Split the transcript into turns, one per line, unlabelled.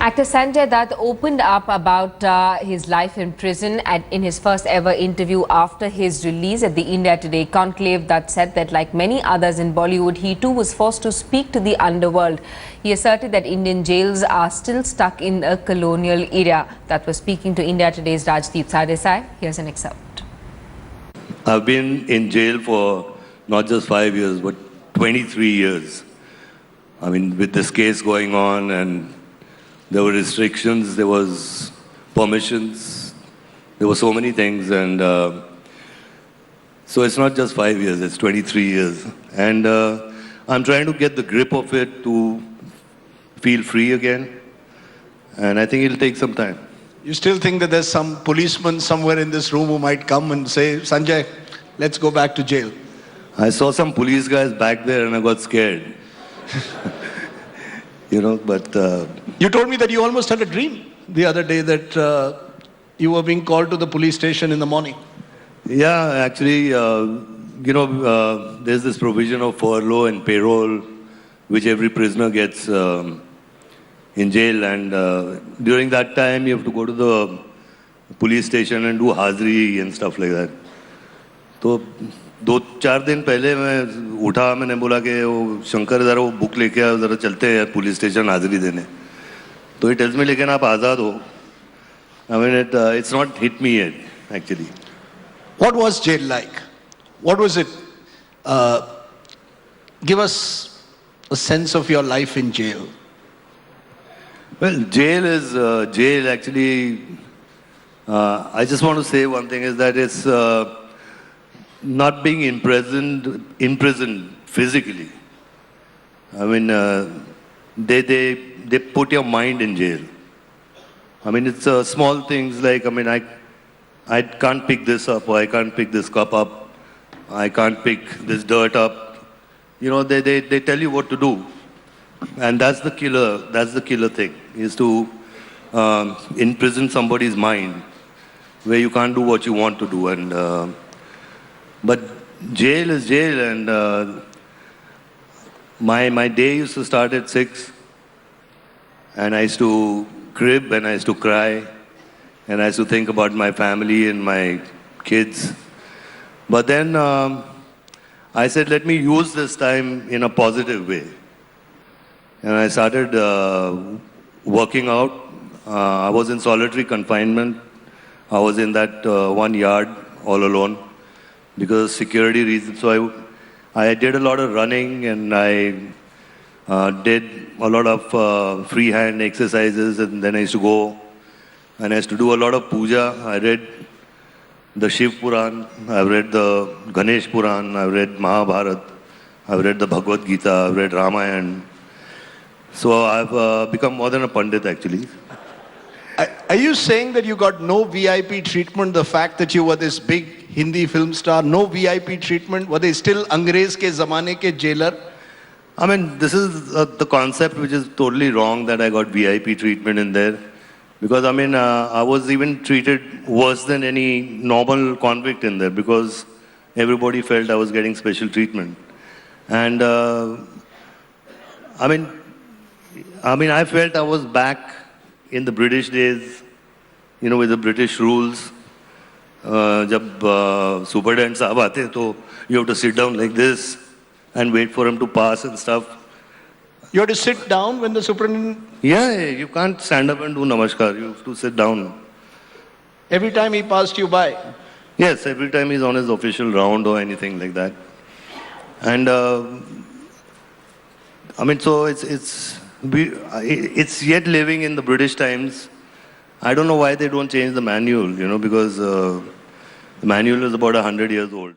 Actor Sanjay Dutt opened up about his life in prison in his first ever interview after his release at the India Today Conclave. Dutt said that like many others in Bollywood, he too was forced to speak to the underworld. He asserted that Indian jails are still stuck in a colonial era. Dutt was speaking to India Today's Rajdeep Sardesai. Here's an excerpt.
I've been in jail for not just 5 years, but 23 years. I mean, with this case going on, and there were restrictions, there was permissions, there were so many things, and so it's not just 5 years, it's 23 years. And I'm trying to get the grip of it to feel free again, and I think it'll take some time.
You still think that there's some policeman somewhere in this room who might come and say, Sanjay, let's go back to jail?
I saw some police guys back there and I got scared. You know, but...
You told me that you almost had a dream the other day that you were being called to the police station in the morning.
Yeah, actually, there's this provision of furlough and payroll, which every prisoner gets in jail. And during that time, you have to go to the police station and do hazri and stuff like that. So, 2-4 दिन पहले मैं उठा, मैंने बोला कि वो शंकर ज़रा वो बुक लेके आओ, ज़रा चलते हैं यार पुलिस स्टेशन हाजिरी देने. तो he tells me, लेकिन आप आज़ाद हो. I mean, it's not hit me yet, actually.
What was jail like? What was it? Give us a sense of your life in jail.
Well, jail is jail. Actually, I just want to say one thing is that it's not being imprisoned physically. I mean, they put your mind in jail. I mean, it's small things like, I mean, I can't pick this up, or I can't pick this cup up, I can't pick this dirt up. You know, they tell you what to do. And that's the killer thing, is to imprison somebody's mind where you can't do what you want to do. And but jail is jail, and my day used to start at 6, and I used to crib, and I used to cry, and I used to think about my family and my kids. But then I said, let me use this time in a positive way. And I started working out. I was in solitary confinement. I was in that one yard all alone because of security reasons. So I did a lot of running, and I did a lot of free hand exercises, and then I used to go and I used to do a lot of puja. I read the Shiv Puran, I've read the Ganesh Puran, I've read Mahabharat, I've read the Bhagavad Gita, I've read Ramayana. So I've become more than a Pandit, actually.
Are you saying that you got no VIP treatment, the fact that you were this big Hindi film star, no VIP treatment? Were they still Angrez ke zamane ke jailer?
I mean, this is the concept which is totally wrong, that I got VIP treatment in there. Because, I mean, I was even treated worse than any normal convict in there, because everybody felt I was getting special treatment. And, I mean, I felt I was back in the British days, you know, with the British rules. Jab superintendent sahab aate, to you have to sit down like this and wait for him to pass and stuff.
You had to sit down when the superintendent...
Yeah, you can't stand up and do namaskar. You have to sit down.
Every time he passed you by?
Yes, every time he's on his official round or anything like that. And, I mean, so it's yet living in the British times. I don't know why they don't change the manual, you know, because the manual is about 100 years old.